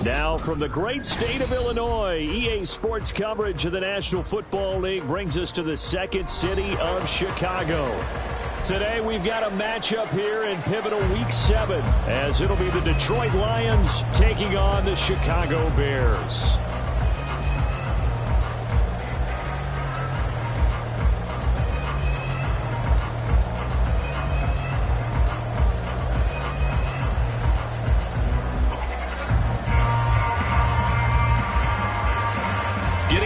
Now from the great state of Illinois, EA Sports coverage of the National Football League brings us to the second city of Chicago. Today we've got a matchup here in pivotal Week 7 as it'll be the Detroit Lions taking on the Chicago Bears.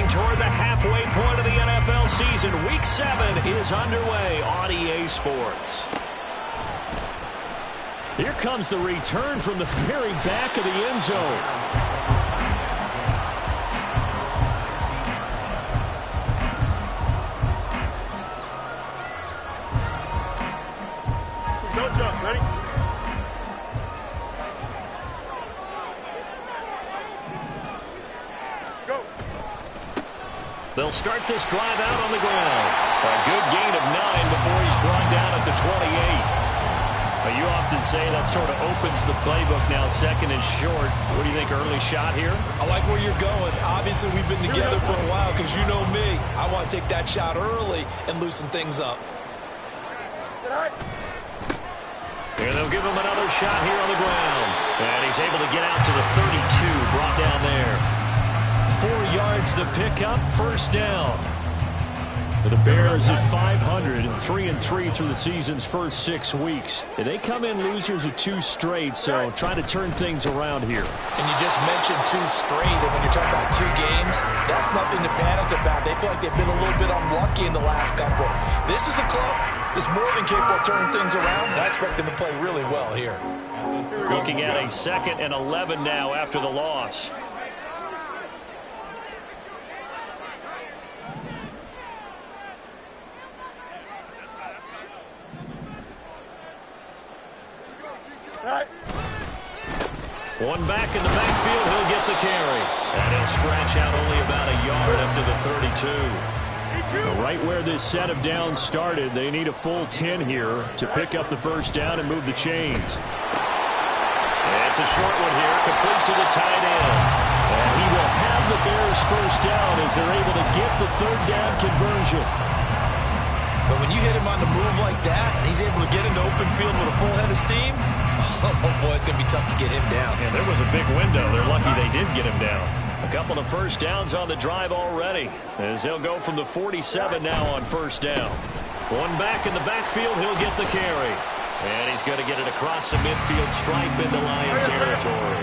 Toward the halfway point of the NFL season, Week 7 is underway on EA Sports. Here comes the return from the very back of the end zone. Don't jump, ready? They'll start this drive out on the ground. A good gain of 9 before he's brought down at the 28. You often say that sort of opens the playbook now, second and short. What do you think, early shot here? I like where you're going. Obviously, we've been together for a while because you know me. I want to take that shot early and loosen things up. And they'll give him another shot here on the ground. And he's able to get out to the 32, brought down there. 4 yards the pickup, first down. The Bears at 500, 3-3 through the season's first 6 weeks. They come in losers of 2 straight, so trying to turn things around here. And you just mentioned 2 straight, and when you're talking about 2 games, that's nothing to panic about. They feel like they've been a little bit unlucky in the last couple. This is a club that's more than capable of turning things around, and I expect them to play really well here. Looking at a 2nd and 11 now after the loss. One back in the backfield, he'll get the carry. And he'll scratch out only about a yard up to the 32. Right where this set of downs started, they need a full 10 here to pick up the first down and move the chains. It's a short one here, complete to the tight end. And he will have the Bears first down as they're able to get the 3rd down conversion. But when you hit him on the move like that, and he's able to get into open field with a full head of steam, oh boy, it's going to be tough to get him down. And there was a big window. They're lucky they did get him down. A couple of first downs on the drive already, as he'll go from the 47 now on first down. One back in the backfield, he'll get the carry. And he's going to get it across the midfield stripe into Lion territory.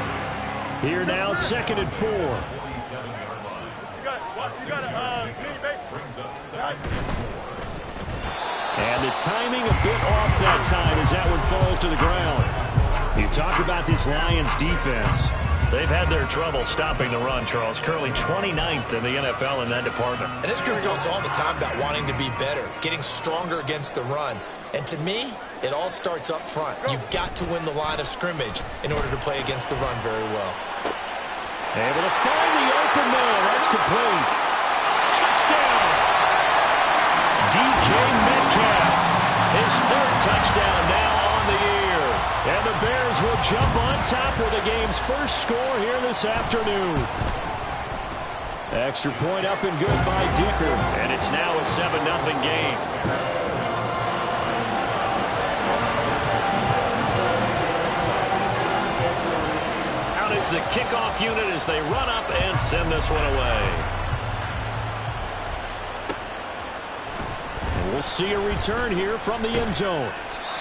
Here now, 2nd and 4. And the timing a bit off that time as that one falls to the ground. You talk about this Lions defense. They've had their trouble stopping the run, Charles. Currently 29th in the NFL in that department. And this group talks all the time about wanting to be better, getting stronger against the run. And to me, it all starts up front. You've got to win the line of scrimmage in order to play against the run very well. Able to find the open man. That's complete. Touchdown! DK Metcalf. His 3rd touchdown now on the year. And the Bears will jump on top with the game's first score here this afternoon. Extra point up and good by Dicker. And it's now a 7-0 game. Out is the kickoff unit as they run up and send this one away. We'll see a return here from the end zone.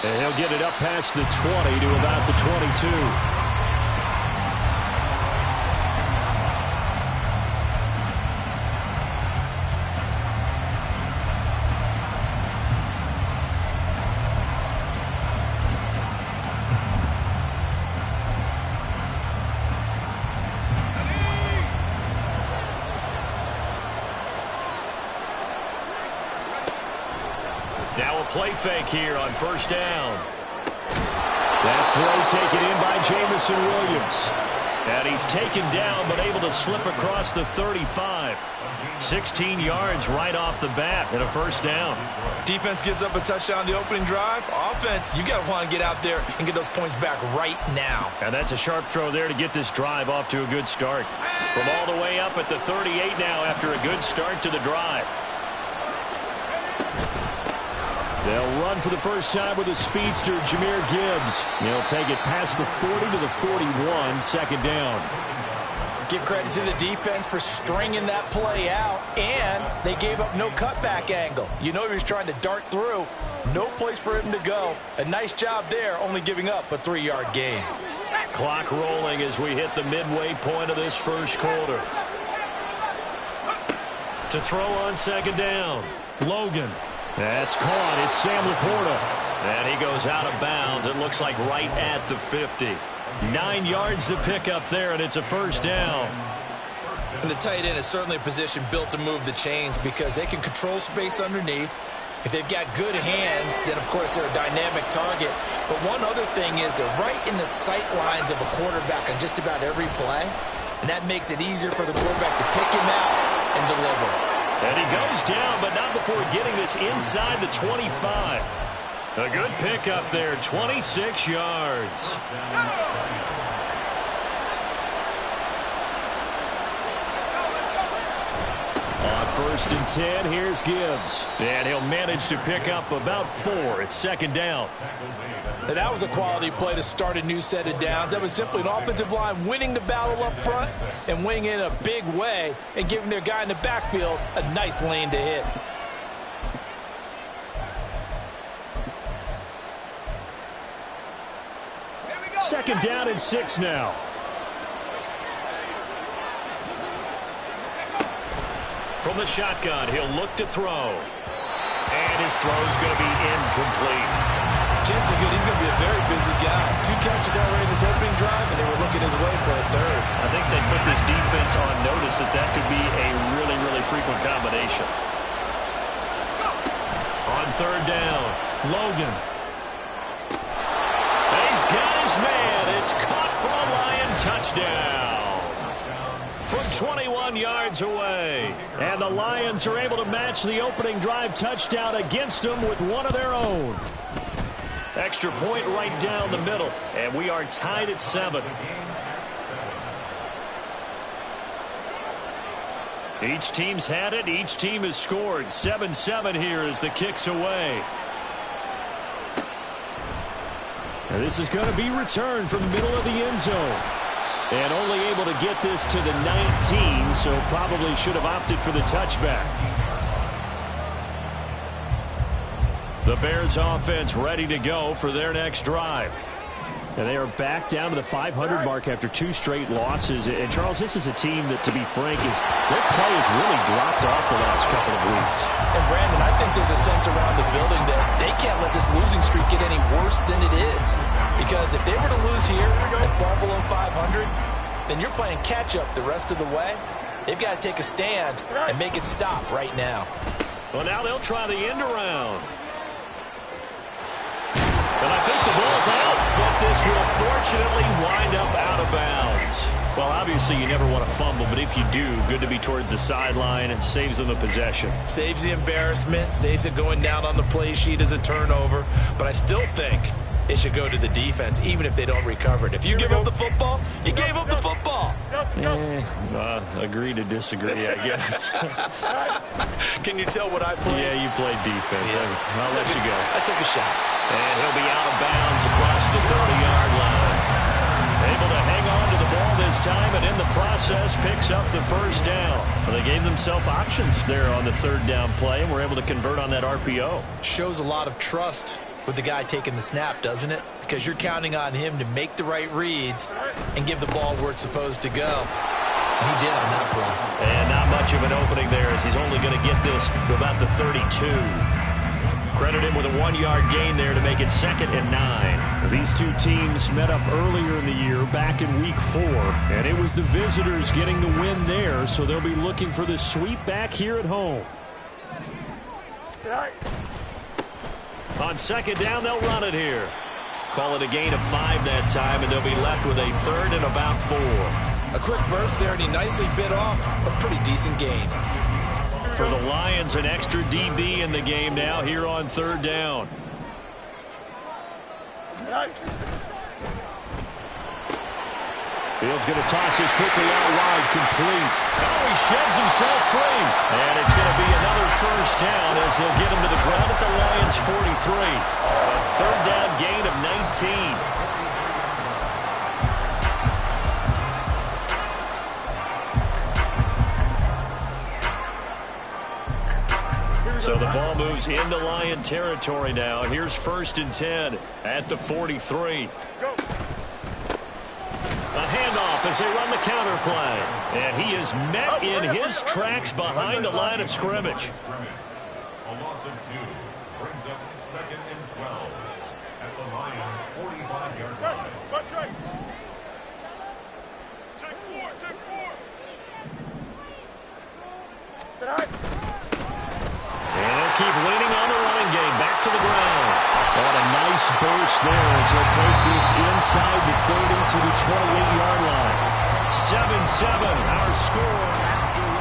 And he'll get it up past the 20 to about the 22. Now a play fake here on first down. That throw taken in by Jamison Williams. And he's taken down but able to slip across the 35. 16 yards right off the bat and a first down. Defense gives up a touchdown on the opening drive. Offense, you got to want to get out there and get those points back right now. And that's a sharp throw there to get this drive off to a good start. From all the way up at the 38 now after a good start to the drive. They'll run for the first time with a speedster, Jahmyr Gibbs. He'll take it past the 40 to the 41, second down. Give credit to the defense for stringing that play out, and they gave up no cutback angle. You know he was trying to dart through. No place for him to go. A nice job there, only giving up a 3-yard gain. Clock rolling as we hit the midway point of this first quarter. To throw on second down, Logan. That's caught. It's Sam Laporta. And he goes out of bounds. It looks like right at the 50. 9 yards to pick up there, and it's a first down. And the tight end is certainly a position built to move the chains because they can control space underneath. If they've got good hands, then, of course, they're a dynamic target. But one other thing is they're right in the sight lines of a quarterback on just about every play. And that makes it easier for the quarterback to pick him out and deliver. And he goes down, but not before getting this inside the 25. A good pickup there, 26 yards. On first and 10, here's Gibbs. And he'll manage to pick up about 4. It's second down. And that was a quality play to start a new set of downs. That was simply an offensive line winning the battle up front and winning in a big way and giving their guy in the backfield a nice lane to hit. Second down and 6 now. From the shotgun, he'll look to throw. And his throw's going to be incomplete. Chances are good. He's going to be a very busy guy. 2 catches already in his opening drive, and they were looking his way for a third. I think they put this defense on notice that that could be a really, really frequent combination. On third down, Logan. He's got his man. It's caught for a Lion touchdown. From 21 yards away. And the Lions are able to match the opening drive touchdown against them with one of their own. Extra point right down the middle. And we are tied at 7. Each team's had it. Each team has scored. 7-7 here as the kick's away. And this is going to be returned from the middle of the end zone. And only able to get this to the 19, so probably should have opted for the touchback. The Bears offense ready to go for their next drive. And they are back down to the 500 mark after 2 straight losses. And, Charles, this is a team that, to be frank, their play has really dropped off the last couple of weeks. And, Brandon, I think there's a sense around the building that they can't let this losing streak get any worse than it is. Because if they were to lose here and fall below 500, then you're playing catch-up the rest of the way. They've got to take a stand and make it stop right now. Well, now they'll try the end around. And I think the ball's out, but this will fortunately wind up out of bounds. Well, obviously you never want to fumble, but if you do, good to be towards the sideline. It saves them the possession. Saves the embarrassment, saves it going down on the play sheet as a turnover. But I still think it should go to the defense, even if they don't recover it. If you give up the football, you gave up the football. Agree to disagree, I guess. Can you tell what I played? Yeah, you played defense. Yeah. I'll let you go. I took a shot. And he'll be out of bounds across the 30-yard line. Able to hang on to the ball this time, and in the process picks up the first down. Well, they gave themselves options there on the third down play, and were able to convert on that RPO. Shows a lot of trust with the guy taking the snap, doesn't it? Because you're counting on him to make the right reads and give the ball where it's supposed to go. And he did on that play. And not much of an opening there, as he's only going to get this to about the 32. Credit him with a 1-yard gain there to make it 2nd and 9. These two teams met up earlier in the year, back in week 4, and it was the visitors getting the win there, so they'll be looking for the sweep back here at home. On second down, they'll run it here. Call it a gain of 5 that time, and they'll be left with a 3rd and about 4. A quick burst there, and he nicely bit off a pretty decent gain. For the Lions, an extra DB in the game now here on third down. Fields going to toss this quickly out wide, complete. Oh, he sheds himself free. And it's going to be another first down as they'll get him to the ground at the Lions' 43. A third down gain of 19. So the ball moves into Lion territory now. Here's 1st and 10 at the 43. Go. A handoff as they run the counter play. And he is met in his tracks behind the line of scrimmage. A loss of 2 brings up 2nd and 12 at the Lions' 45-yard line. Watch right. Check 4, check 4. Sit high. And they'll keep leaning on the running game. Back to the ground. What a nice burst there as they'll take this inside the 30 to the 28-yard line. 7-7, our score after 1.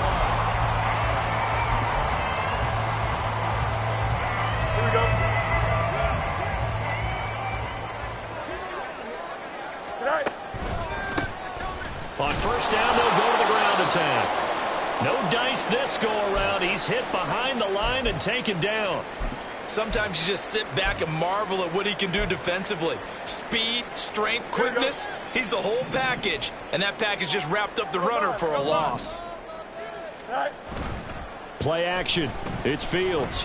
Here we go. On 1st down, they'll go to the ground attack. No dice this go-around. He's hit behind the line and taken down. Sometimes you just sit back and marvel at what he can do defensively. Speed, strength, quickness. He's the whole package. And that package just wrapped up the runner for a loss. Play action. It's Fields.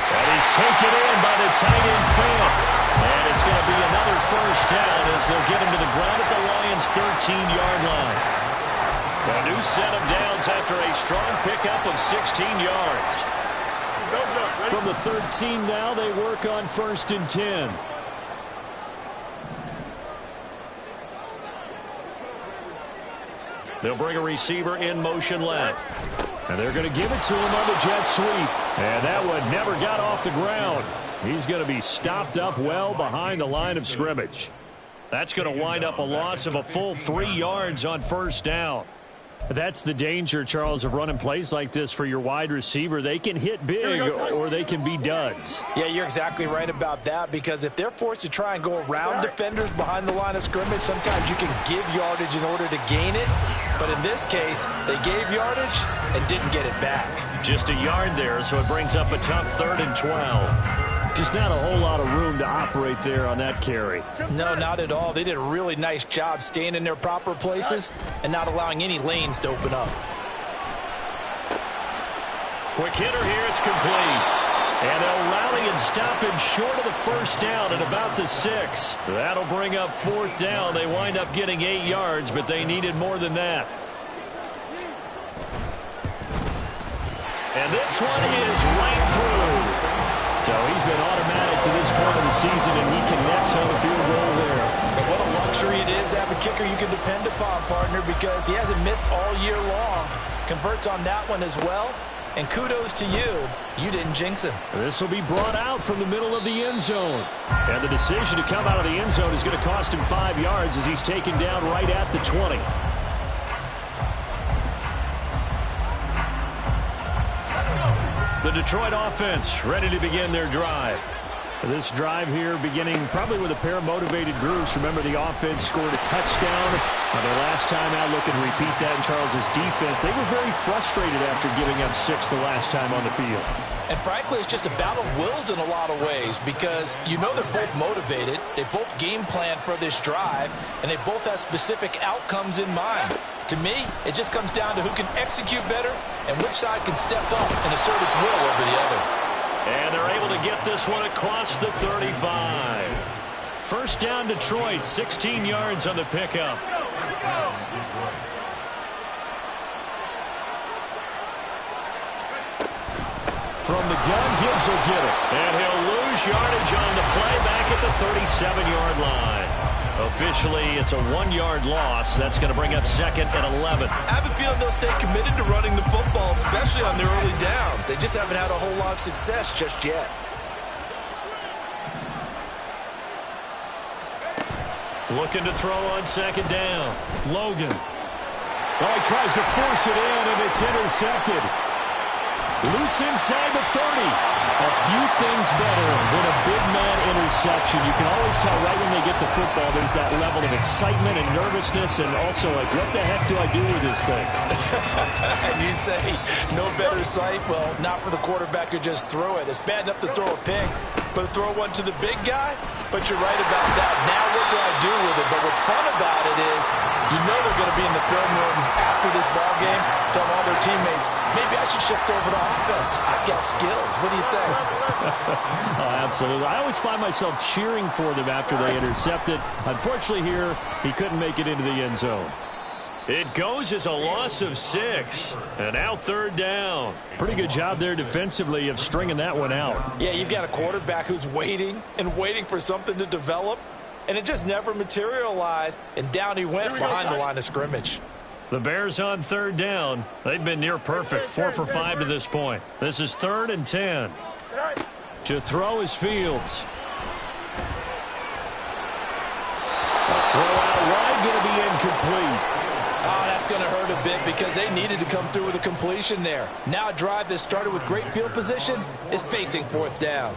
And he's taken in by the tight end Fant. And it's going to be another first down as they'll get him to the ground at the Lions' 13-yard line. A new set of downs after a strong pickup of 16 yards. From the 13 now, they work on 1st and 10. They'll bring a receiver in motion left. And they're going to give it to him on the jet sweep. And that one never got off the ground. He's going to be stopped up well behind the line of scrimmage. That's going to wind up a loss of a full 3 yards on 1st down. That's the danger, Charles, of running plays like this for your wide receiver. They can hit big or they can be duds. Yeah, you're exactly right about that, because if they're forced to try and go around defenders behind the line of scrimmage, sometimes you can give yardage in order to gain it. But in this case, they gave yardage and didn't get it back. Just a yard there, so it brings up a tough 3rd and 12. Just not a whole lot of room to operate there on that carry. No, not at all. They did a really nice job staying in their proper places and not allowing any lanes to open up. Quick hitter here. It's complete. And they'll rally and stop him short of the first down at about the 6. That'll bring up 4th down. They wind up getting 8 yards, but they needed more than that. And this one is right through. So he's been automatic to this point of the season, and he connects on the field goal there. And what a luxury it is to have a kicker you can depend upon, partner, because he hasn't missed all year long. Converts on that one as well. And kudos to you. You didn't jinx him. This will be brought out from the middle of the end zone. And the decision to come out of the end zone is going to cost him 5 yards as he's taken down right at the 20. The Detroit offense ready to begin their drive. This drive here beginning probably with a pair of motivated groups. Remember, the offense scored a touchdown their last time out. Looking to repeat that in Charles's defense. They were very frustrated after giving up 6 the last time on the field. And frankly, it's just a battle of wills in a lot of ways, because you know they're both motivated. They both game plan for this drive, and they both have specific outcomes in mind. To me, it just comes down to who can execute better and which side can step up and assert its will over the other. And they're able to get this one across the 35. First down, Detroit, 16 yards on the pickup. From the gun, Gibbs will get it. And he'll lose yardage on the play back at the 37-yard line. Officially, it's a 1-yard loss. That's going to bring up 2nd and 11. I have a feeling they'll stay committed to running the football, especially on their early downs. They just haven't had a whole lot of success just yet. Looking to throw on 2nd down. Logan. Oh, he tries to force it in, and it's intercepted. Loose inside the 30. A few things better than a big man interception. You can always tell right when they get the football, there's that level of excitement and nervousness, and also like, what the heck do I do with this thing? And you say, no better sight? Well, not for the quarterback who just threw it. It's bad enough to throw a pick, but throw one to the big guy? But you're right about that. Now what do I do with it? But what's fun about it is you know they're going to be in the film room after this ball game, tell all their teammates, maybe I should shift over to offense. I've got skills. What do you think? Oh, absolutely. I always find myself cheering for them after they intercept it. Unfortunately here, he couldn't make it into the end zone. It goes as a loss of 6. And now 3rd down. Pretty good job there defensively of stringing that one out. Yeah, you've got a quarterback who's waiting and waiting for something to develop, and it just never materialized, and down he went behind the line of scrimmage. The Bears on 3rd down. They've been near perfect, 4 for 5 to this point. This is 3rd and 10. To throw is Fields. A throw out wide, going to be incomplete. Oh, that's going to hurt a bit because they needed to come through with a completion there. Now a drive that started with great field position is facing 4th down.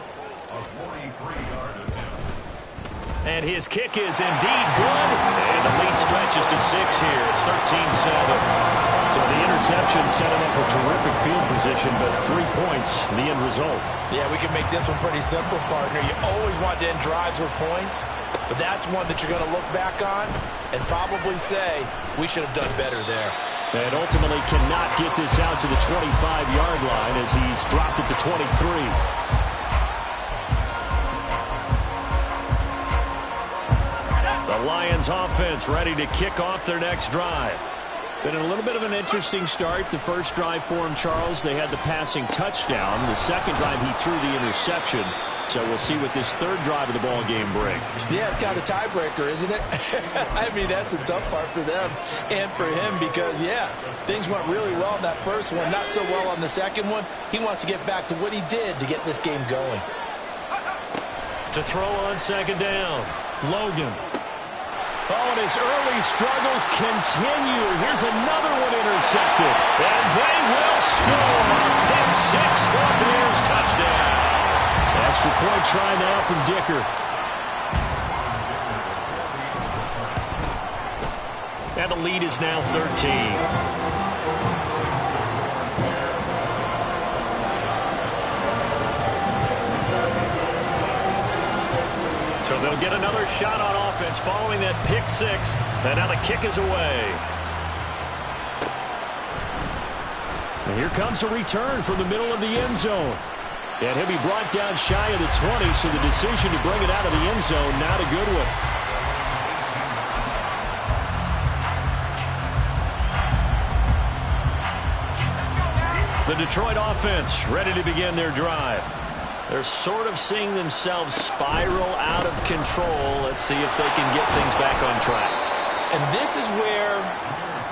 And his kick is indeed good. And the lead stretches to 6 here. It's 13-7. So the interception set him up a terrific field position, but 3 points, the end result. Yeah, we can make this one pretty simple, partner. You always want to end drives with points, but that's one that you're going to look back on and probably say, we should have done better there. And ultimately cannot get this out to the 25-yard line as he's dropped it to 23. The Lions offense ready to kick off their next drive. Been a little bit of an interesting start. The first drive for him, Charles, they had the passing touchdown. The second drive, he threw the interception. So we'll see what this 3rd drive of the ball game brings. Yeah, it's kind of a tiebreaker, isn't it? I mean, that's the tough part for them and for him because, yeah, things went really well in that first one, not so well on the second one. He wants to get back to what he did to get this game going. To throw on 2nd down, Logan. Oh, and his early struggles continue. Here's another one intercepted. And they will score. Pick 6 for Bears touchdown. Extra point try now from Dicker. And the lead is now 13. So they'll get another shot on offense following that pick 6. And now the kick is away. And here comes a return from the middle of the end zone. And he'll be brought down shy of the 20, so the decision to bring it out of the end zone, not a good one. The Detroit offense ready to begin their drive. They're sort of seeing themselves spiral out of control. Let's see if they can get things back on track. And this is where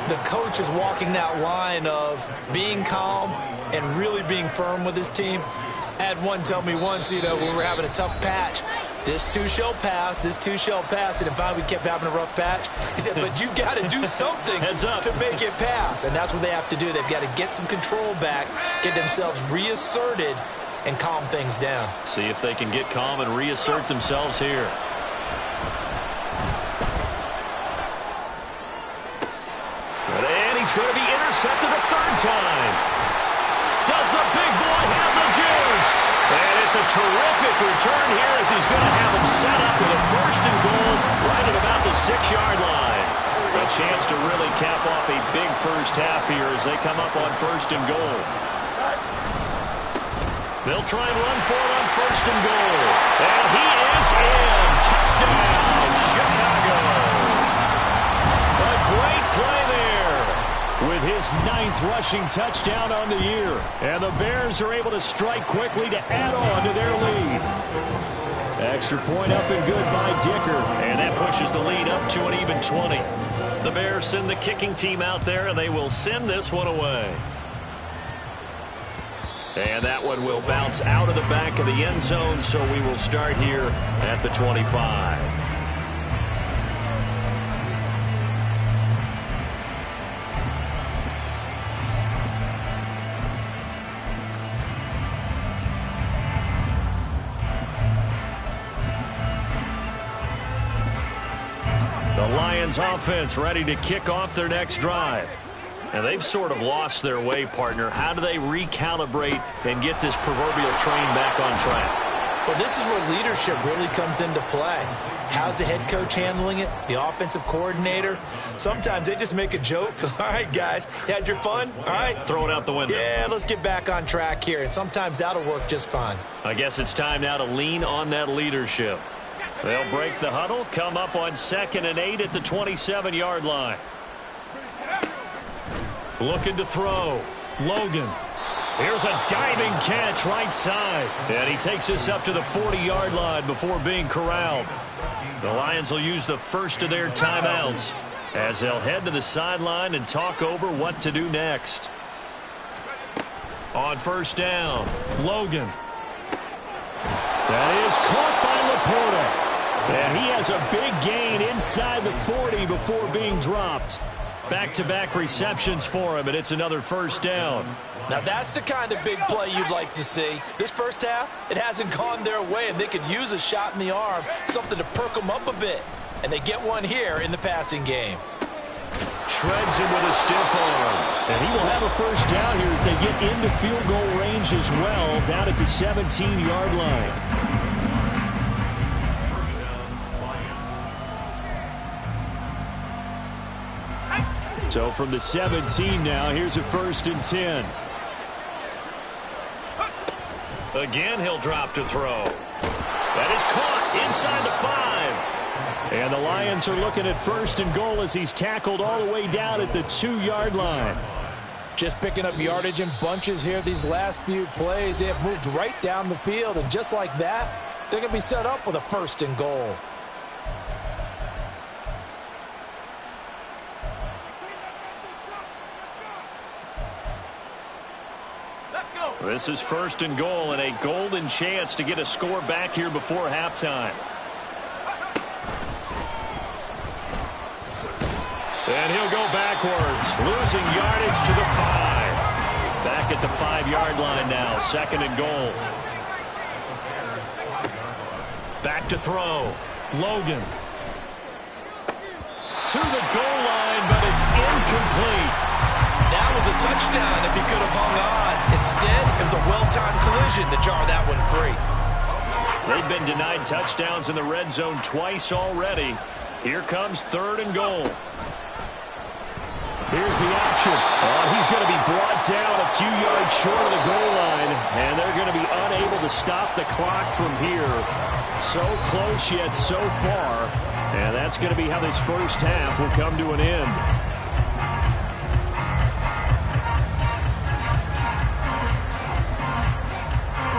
the coach is walking that line of being calm and really being firm with his team. I had one tell me once, when we were having a tough patch, this too shall pass, this too shall pass, and finally we kept having a rough patch. He said, but you got to do something to make it pass, and that's what they have to do. They've got to get some control back, get themselves reasserted, and calm things down. See if they can get calm and reassert themselves here. And he's going to be intercepted a 3rd time. Does the big boy have the juice? And it's a terrific return here as he's going to have him set up with a 1st and goal right at about the 6-yard line. A chance to really cap off a big first half here as they come up on 1st and goal. They'll try and run for it on 1st and goal. And he is in. Touchdown, Chicago. A great play there with his 9th rushing touchdown on the year. And the Bears are able to strike quickly to add on to their lead. Extra point up and good by Dicker. And that pushes the lead up to an even 20. The Bears send the kicking team out there, and they will send this one away. And that one will bounce out of the back of the end zone, so we will start here at the 25. The Lions offense ready to kick off their next drive. And they've sort of lost their way, partner. How do they recalibrate and get this proverbial train back on track? Well, this is where leadership really comes into play. How's the head coach handling it? The offensive coordinator? Sometimes they just make a joke. All right, guys, you had your fun? All right. Throw it out the window. Yeah, let's get back on track here. And sometimes that'll work just fine. I guess it's time now to lean on that leadership. They'll break the huddle, come up on 2nd and 8 at the 27-yard line. Looking to throw. Logan. Here's a diving catch right side. And he takes this up to the 40-yard line before being corralled. The Lions will use the first of their timeouts as they'll head to the sideline and talk over what to do next. On 1st down, Logan. That is caught by Laporta. And he has a big gain inside the 40 before being dropped. Back-to-back receptions for him, and it's another 1st down. Now that's the kind of big play you'd like to see. This first half, it hasn't gone their way, and they could use a shot in the arm, something to perk them up a bit. And they get one here in the passing game. Shreds him with a stiff arm. And he will have a 1st down here as they get into field goal range as well, down at the 17-yard line. So from the 17 now, here's a 1st and 10. Again, he'll drop to throw. That is caught inside the 5. And the Lions are looking at 1st and goal as he's tackled all the way down at the 2-yard line. Just picking up yardage in bunches here these last few plays. They have moved right down the field, and just like that, they're going to be set up with a 1st and goal. This is 1st and goal and a golden chance to get a score back here before halftime. And he'll go backwards, losing yardage to the 5. Back at the 5-yard line now, 2nd and goal. Back to throw. Logan. To the goal line, but it's incomplete. That was a touchdown if he could have hung on. Instead, it was a well-timed collision to jar that one free. They've been denied touchdowns in the red zone twice already. Here comes 3rd and goal. Here's the action. Oh, he's going to be brought down a few yards short of the goal line, and they're going to be unable to stop the clock from here. So close yet so far, and that's going to be how this first half will come to an end.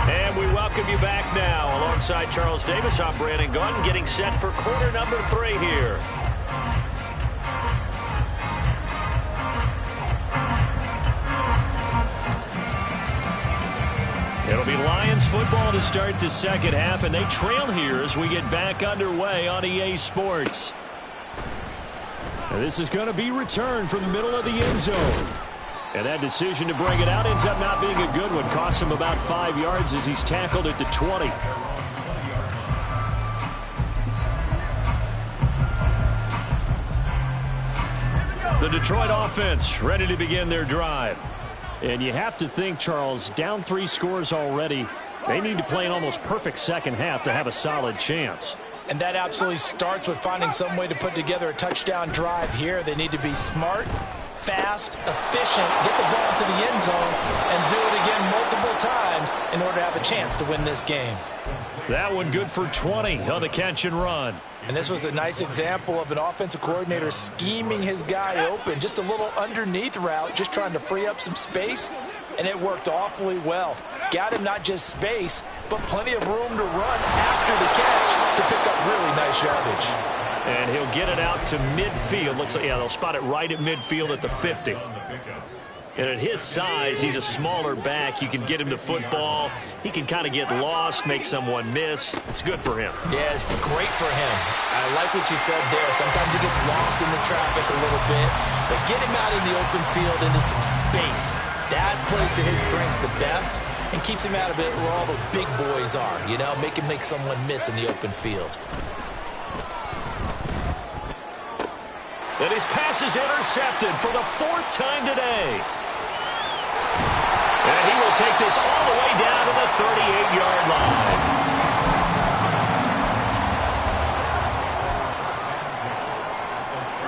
And we welcome you back now. Alongside Charles Davis, I'm Brandon Gunn, getting set for quarter number 3 here. It'll be Lions football to start the second half, and they trail here as we get back underway on EA Sports. And this is going to be returned from the middle of the end zone. And that decision to bring it out ends up not being a good one. Costs him about 5 yards as he's tackled at the 20. The Detroit offense ready to begin their drive. And you have to think, Charles, down 3 scores already. They need to play an almost perfect second half to have a solid chance. And that absolutely starts with finding some way to put together a touchdown drive here. They need to be smart, fast, efficient, get the ball to the end zone, and do it again multiple times in order to have a chance to win this game. That one good for 20 on the catch and run. And this was a nice example of an offensive coordinator scheming his guy open. Just a little underneath route, just trying to free up some space, and it worked awfully well. Got him not just space, but plenty of room to run after the catch to pick up really nice yardage. And he'll get it out to midfield. Looks like, yeah, they'll spot it right at midfield at the 50. And at his size, he's a smaller back. You can get him the football. He can kind of get lost, make someone miss. It's good for him. Yeah, it's great for him. I like what you said there. Sometimes he gets lost in the traffic a little bit. But get him out in the open field into some space. That plays to his strengths the best and keeps him out of it where all the big boys are. You know, make him make someone miss in the open field. And his pass is intercepted for the 4th time today. And he will take this all the way down to the 38-yard line.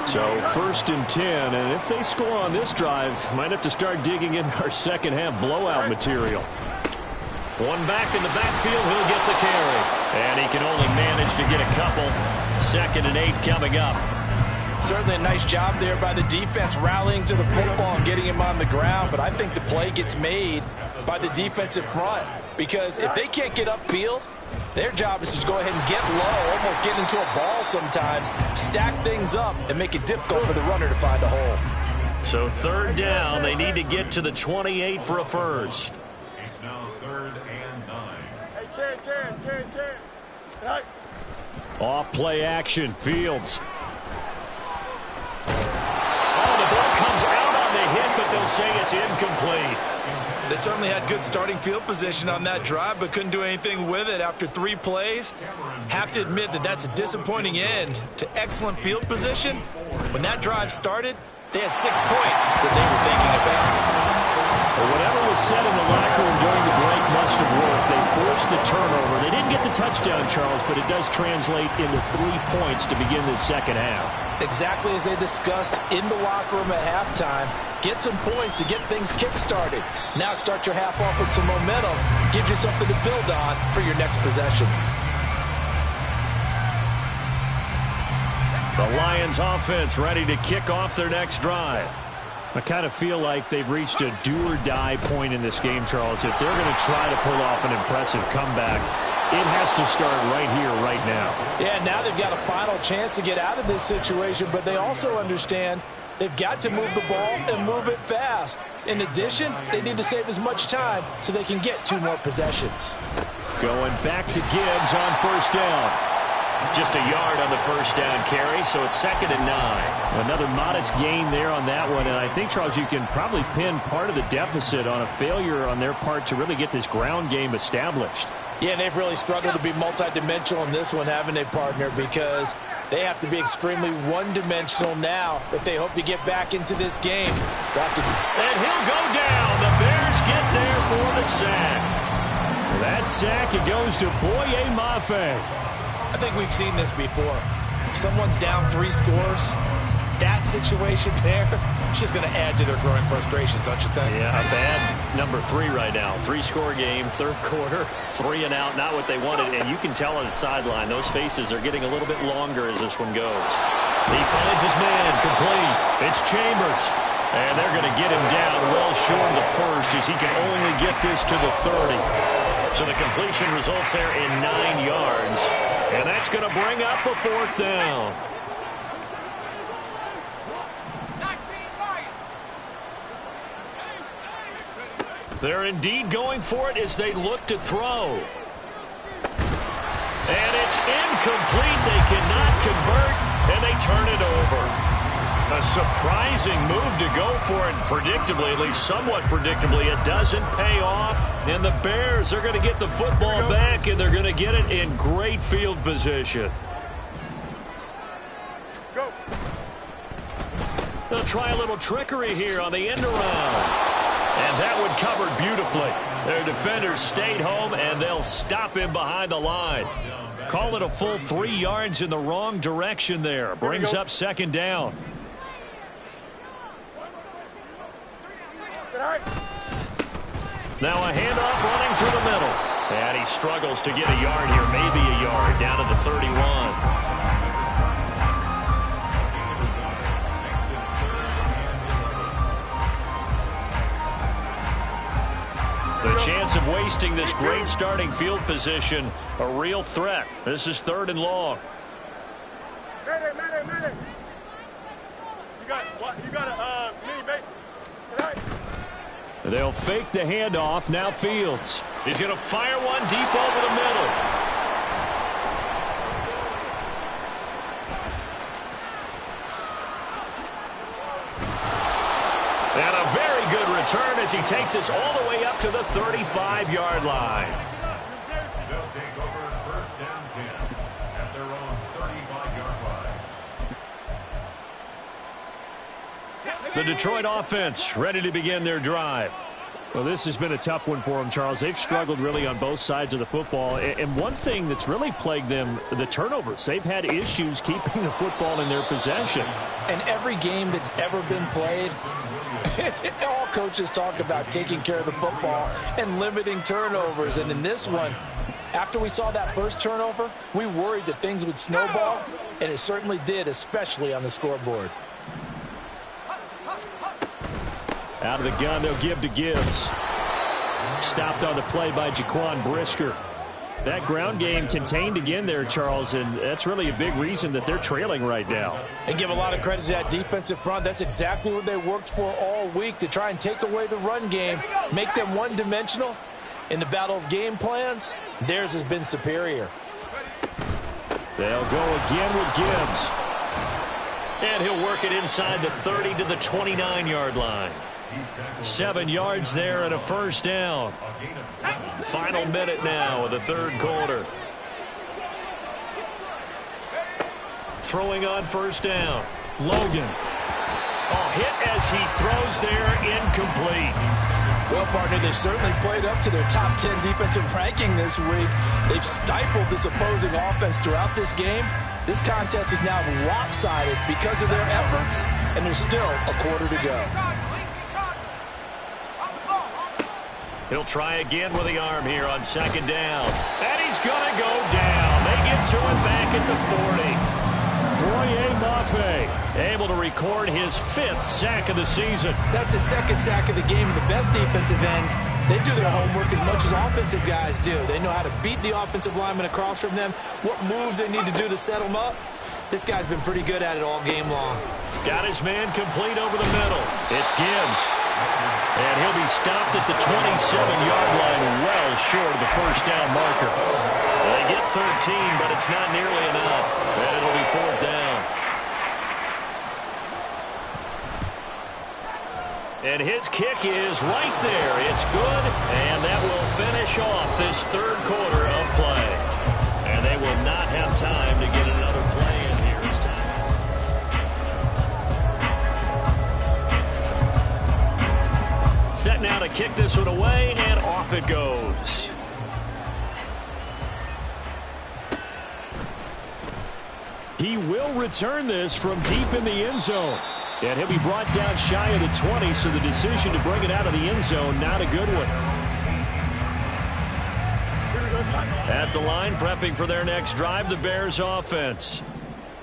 So 1st and 10, and if they score on this drive, might have to start digging into our second half blowout material. One back in the backfield, he'll get the carry. And he can only manage to get a couple. 2nd and 8 coming up. Certainly a nice job there by the defense rallying to the football and getting him on the ground, but I think the play gets made by the defensive front because if they can't get upfield, their job is to go ahead and get low, almost get into a ball sometimes, stack things up, and make it difficult for the runner to find a hole. So 3rd down, they need to get to the 28 for a first. It's now 3rd and 9. Off play action, Fields. Oh, the ball comes out on the hit, but they'll say it's incomplete. They certainly had good starting field position on that drive, but couldn't do anything with it after 3 plays. Have to admit that that's a disappointing end to excellent field position. When that drive started, they had 6 points that they were thinking about. Well, whatever was said in the locker room during the break must have worked. They forced the turnover. They didn't get the touchdown, Charles, but it does translate into 3 points to begin this second half. Exactly as they discussed in the locker room at halftime. Get some points to get things kick-started. Now start your half off with some momentum. Gives you something to build on for your next possession. The Lions offense ready to kick off their next drive. I kind of feel like they've reached a do-or-die point in this game, Charles. If they're going to try to pull off an impressive comeback, it has to start right here, right now. Yeah, now they've got a final chance to get out of this situation, but they also understand they've got to move the ball and move it fast. In addition, they need to save as much time so they can get 2 more possessions. Going back to Gibbs on 1st down. Just a yard on the 1st down carry, so it's 2nd and 9. Another modest gain there on that one, and I think, Charles, you can probably pin part of the deficit on a failure on their part to really get this ground game established. Yeah, and they've really struggled to be multidimensional in this one, haven't they, partner? Because they have to be extremely one-dimensional now if they hope to get back into this game. And he'll go down. The Bears get there for the sack. That sack, it goes to Boye Mafe. I think we've seen this before. If someone's down 3 scores, that situation there, it's just going to add to their growing frustrations, don't you think? Yeah, a bad number 3 right now. 3-score game, 3rd quarter, 3 and out, not what they wanted. And you can tell on the sideline, those faces are getting a little bit longer as this one goes. He finds his man, complete. It's Chambers. And they're going to get him down well short of the first as he can only get this to the 30. So the completion results there in 9 yards. And that's going to bring up a 4th down. They're indeed going for it as they look to throw. And it's incomplete. They cannot convert, and they turn it over. A surprising move to go for it, predictably, at least somewhat predictably. It doesn't pay off, and the Bears are going to get the football back, and they're going to get it in great field position. Go. They'll try a little trickery here on the end around. And that one covered beautifully. Their defenders stayed home, and they'll stop him behind the line. Call it a full 3 yards in the wrong direction there. Brings up 2nd down. Now a handoff running through the middle. And he struggles to get a yard here, maybe a yard, down to the 31. The chance of wasting this great starting field position, a real threat. This is 3rd and long. Minute. You got a mini base. Tonight. They'll fake the handoff. Now Fields. He's going to fire one deep over the middle. And a very good return as he takes us all the way up to the 35-yard line. They'll take over 1st down 10 at their own 35-yard line. The Detroit offense ready to begin their drive. Well, this has been a tough one for them, Charles. They've struggled really on both sides of the football. And one thing that's really plagued them, the turnovers. They've had issues keeping the football in their possession. And every game that's ever been played, all coaches talk about taking care of the football and limiting turnovers. And in this one, after we saw that first turnover, we worried that things would snowball, and it certainly did, especially on the scoreboard. Out of the gun, they'll give to Gibbs. Stopped on the play by Jaquan Brisker. That ground game contained again there, Charles, and that's really a big reason that they're trailing right now. And give a lot of credit to that defensive front. That's exactly what they worked for all week, to try and take away the run game, make them one-dimensional. In the battle of game plans, theirs has been superior. They'll go again with Gibbs. And he'll work it inside the 30 to the 29-yard line. 7 yards there and a first down. Final minute now of the third quarter. Throwing on first down. Logan. Hit as he throws there, incomplete. Well, partner, they've certainly played up to their top 10 defensive ranking this week. They've stifled this opposing offense throughout this game. This contest is now lopsided because of their efforts, and there's still a quarter to go. He'll try again with the arm here on second down. And he's going to go down. They get to it back at the 40. Boye Mafe able to record his 5th sack of the season. That's his 2nd sack of the game. And the best defensive ends, they do their homework as much as offensive guys do. They know how to beat the offensive lineman across from them, what moves they need to do to set them up. This guy's been pretty good at it all game long. Got his man complete over the middle. It's Gibbs. And he'll be stopped at the 27-yard line, well short of the first down marker. They get 13, but it's not nearly enough. And it'll be 4th down. And his kick is right there. It's good, and that will finish off this third quarter of play. And they will not have time to get another play in here this time. Set now to kick this one away, and off it goes. He will return this from deep in the end zone. And he'll be brought down shy of the 20, so the decision to bring it out of the end zone, not a good one. At the line, prepping for their next drive, the Bears offense.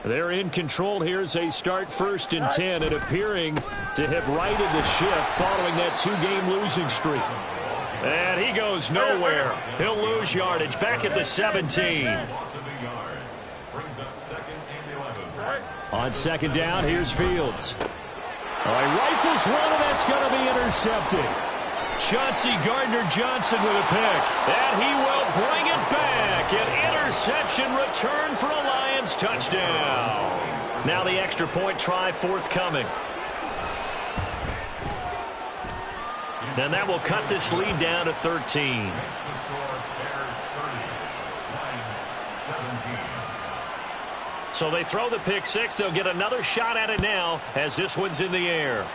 They're in control here as they start 1st and 10 and appearing to have righted the ship following that 2-game losing streak. And he goes nowhere. He'll lose yardage back at the 17. On second down, here's Fields. All right, rifles one, and that's going to be intercepted. Chauncey Gardner-Johnson with a pick. And he will bring it back. An interception return for a Lions touchdown. Now the extra point try forthcoming. And that will cut this lead down to 13. So they throw the pick six. They'll get another shot at it now as this one's in the air.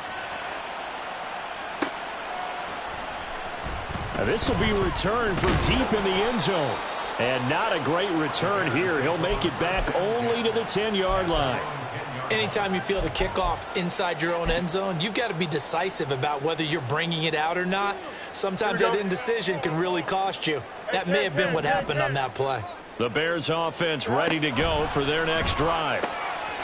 Now this will be returned from deep in the end zone. And not a great return here. He'll make it back only to the 10-yard line. Anytime you feel the kickoff inside your own end zone, you've got to be decisive about whether you're bringing it out or not. Sometimes that indecision can really cost you. That may have been what happened on that play. The Bears offense ready to go for their next drive.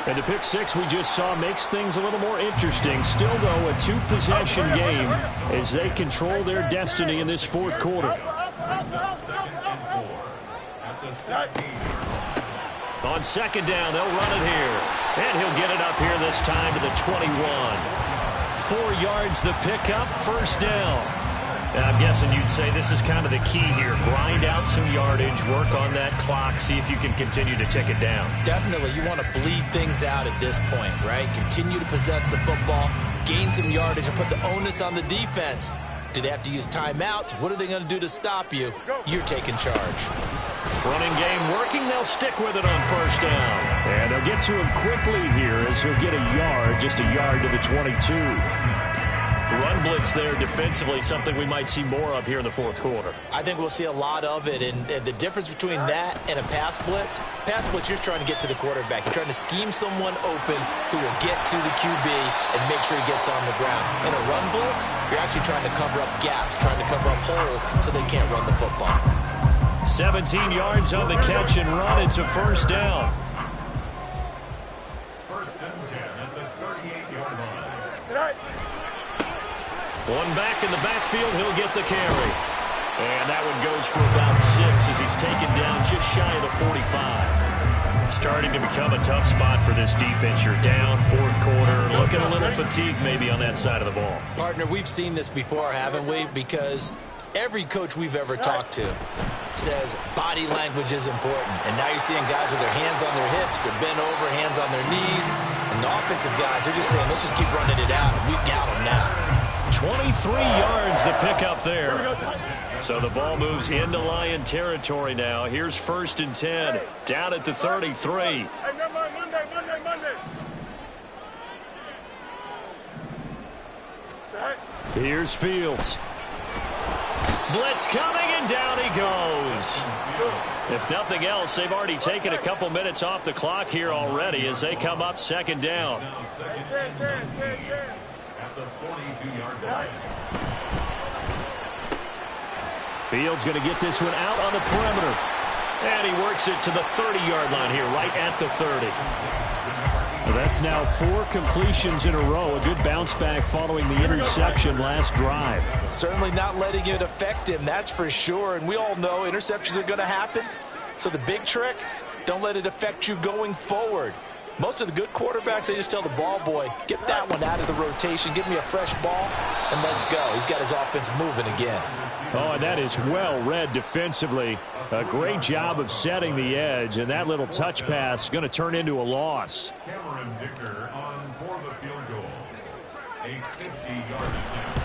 And the pick six we just saw makes things a little more interesting. Still, though, a two-possession game as they control their destiny in this fourth quarter. On second down, they'll run it here. And he'll get it up here this time to the 21. 4 yards the pickup, first down. And I'm guessing you'd say this is kind of the key here. Grind out some yardage, work on that clock, see if you can continue to tick it down. Definitely. You want to bleed things out at this point, right? Continue to possess the football, gain some yardage, and put the onus on the defense. Do they have to use timeouts? What are they going to do to stop you? You're taking charge. Running game working. They'll stick with it on first down. And they'll get to him quickly here as he'll get a yard, just a yard to the 22. Run blitz there defensively, something we might see more of here in the fourth quarter. I think we'll see a lot of it, and the difference between that and a pass blitz, you're just trying to get to the quarterback. You're trying to scheme someone open who will get to the QB and make sure he gets on the ground. In a run blitz, you're actually trying to cover up gaps, trying to cover up holes so they can't run the football. 17 yards on the catch and run. It's a first down. First and 10 at the 38-yard line. One back in the backfield. He'll get the carry. And that one goes for about 6 as he's taken down just shy of the 45. Starting to become a tough spot for this defense. You're down, fourth quarter. Looking a little fatigued maybe on that side of the ball. Partner, we've seen this before, haven't we? Because every coach we've ever talked to says body language is important. And now you're seeing guys with their hands on their hips, they're bent over, hands on their knees. And the offensive guys, they're just saying, let's just keep running it out. We've got them now. 23 yards to pick up there. So the ball moves into Lion territory now. Here's first and 10, down at the 33. Hey, Monday. Here's Fields. Blitz coming, and down he goes. If nothing else, they've already taken a couple minutes off the clock here already as they come up second down. At the 42-yard line. Fields going to get this one out on the perimeter. And he works it to the 30-yard line here, right at the 30. Well, that's now 4 completions in a row. A good bounce back following the interception last drive. Certainly not letting it affect him, that's for sure. And we all know interceptions are going to happen. So the big trick, don't let it affect you going forward. Most of the good quarterbacks, they just tell the ball boy, get that one out of the rotation, give me a fresh ball, and let's go. He's got his offense moving again. Oh, and that is well read defensively. A great job of setting the edge, and that little touch pass is going to turn into a loss. Cameron Dicker on for the field goal. A 50-yard attempt.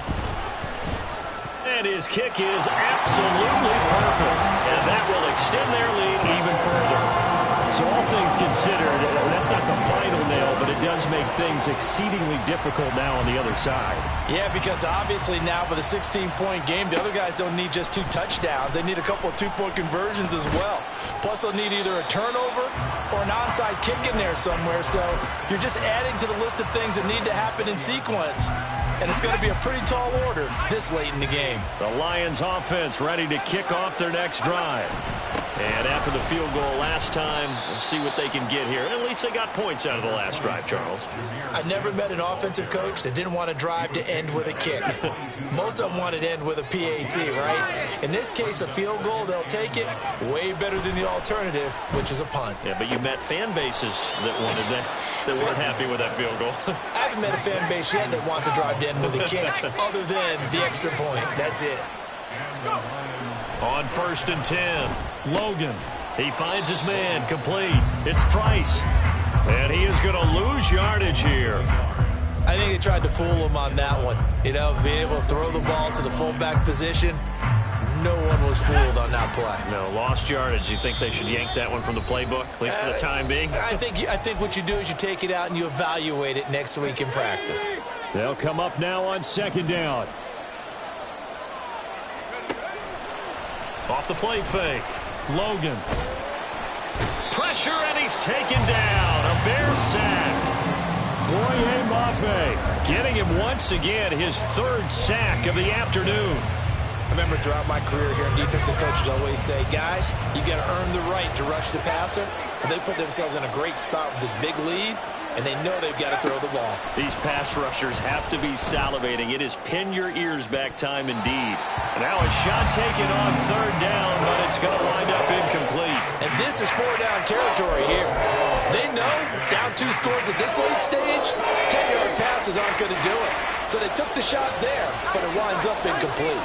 And his kick is absolutely perfect. And that will extend their lead even further. So all things considered, that's not the final nail, but it does make things exceedingly difficult now on the other side. Yeah, because obviously now with a 16-point game, the other guys don't need just 2 touchdowns. They need a couple of 2-point conversions as well. Plus they'll need either a turnover or an onside kick in there somewhere. So you're just adding to the list of things that need to happen in sequence. And it's going to be a pretty tall order this late in the game. The Lions offense ready to kick off their next drive. And after the field goal last time, we'll see what they can get here. At least they got points out of the last drive, Charles. I never met an offensive coach that didn't want to drive to end with a kick. Most of them wanted to end with a PAT, right? In this case, a field goal, they'll take it way better than the alternative, which is a punt. Yeah, but you met fan bases that wanted that, that weren't happy with that field goal. I haven't met a fan base yet that wants to drive to end with a kick, other than the extra point. That's it. On first and 10, Logan. He finds his man, complete. It's Price. And he is going to lose yardage here. I think they tried to fool him on that one. You know, being able to throw the ball to the fullback position. No one was fooled on that play. No, lost yardage. You think they should yank that one from the playbook, at least for the time being? I think what you do is you take it out and you evaluate it next week in practice. They'll come up now on second down. Off the play fake. Logan. Pressure, and he's taken down. A Bear sack. Boye Mafe getting him once again, his 3rd sack of the afternoon. I remember throughout my career here, defensive coaches always say, guys, you got to earn the right to rush the passer. And they put themselves in a great spot with this big lead, and they know they've got to throw the ball. These pass rushers have to be salivating. It is pin your ears back time indeed. Now a shot taken on 3rd down, but it's going to wind up incomplete. And this is 4-down territory here. They know down 2 scores at this late stage, 10-yard passes aren't going to do it. So they took the shot there, but it winds up incomplete.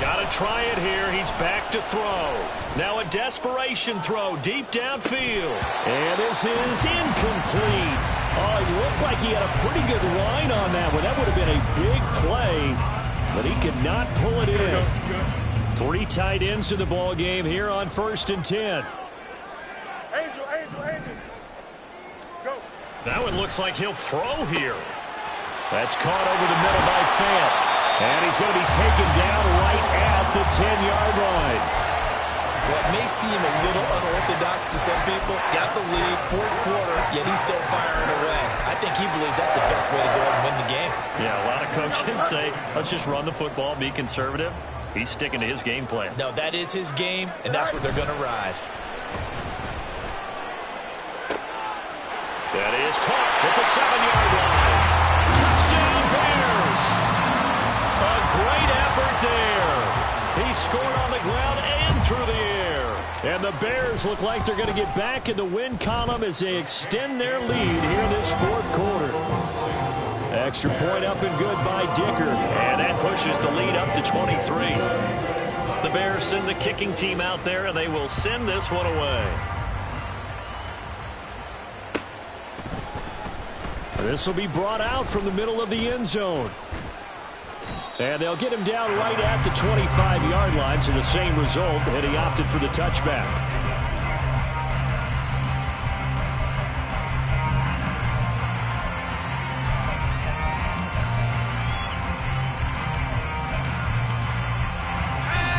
Got to try it here. He's back to throw. Now a desperation throw deep downfield. And this is incomplete. Oh, it looked like he had a pretty good line on that one. That would have been a big play, but he could not pull it in. Three tight ends in the ball game here on 1st and 10. Angel. Go. Now it looks like he'll throw here. That's caught over the middle by Fant. And he's going to be taken down right at the 10-yard line. Well, it may seem a little unorthodox to some people. Got the lead, 4th quarter, yet he's still firing away. I think he believes that's the best way to go ahead and win the game. Yeah, a lot of coaches say, let's just run the football, be conservative. He's sticking to his game plan. No, that is his game, and that's what they're going to ride. That is caught at the 7-yard line. Touchdown, Bears! A great effort there. He scored on the ground and through the air. And the Bears look like they're going to get back in the win column as they extend their lead here in this 4th quarter. Extra point up and good by Dicker. And that pushes the lead up to 23. The Bears send the kicking team out there, and they will send this one away. This will be brought out from the middle of the end zone. And they'll get him down right at the 25-yard line, so the same result, and he opted for the touchback.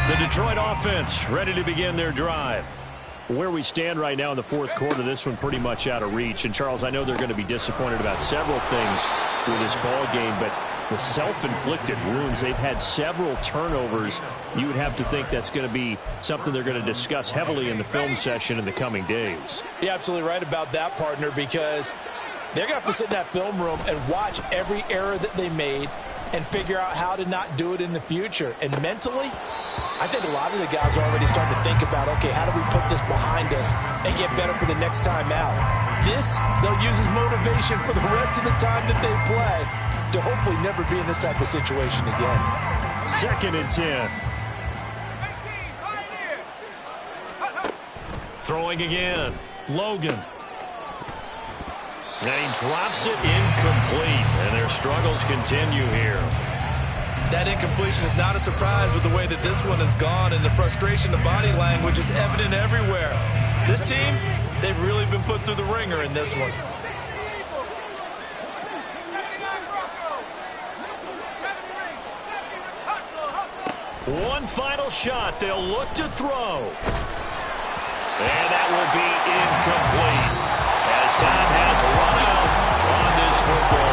The Detroit offense ready to begin their drive. Where we stand right now in the 4th quarter, this one pretty much out of reach. And, Charles, I know they're going to be disappointed about several things with this ball game, but the self-inflicted wounds, they've had several turnovers. You would have to think that's going to be something they're going to discuss heavily in the film session in the coming days. You're absolutely right about that, partner, because they're going to have to sit in that film room and watch every error that they made and figure out how to not do it in the future. And mentally, I think a lot of the guys are already starting to think about, okay, how do we put this behind us and get better for the next time out? This, they'll use as motivation for the rest of the time that they play to hopefully never be in this type of situation again. 2nd and 10. Throwing again. Logan. And he drops it incomplete. And their struggles continue here. That incompletion is not a surprise with the way that this one has gone, and the frustration, the body language is evident everywhere. This team, they've really been put through the ringer in this one. One final shot. They'll look to throw. And that will be incomplete as time has run out on this football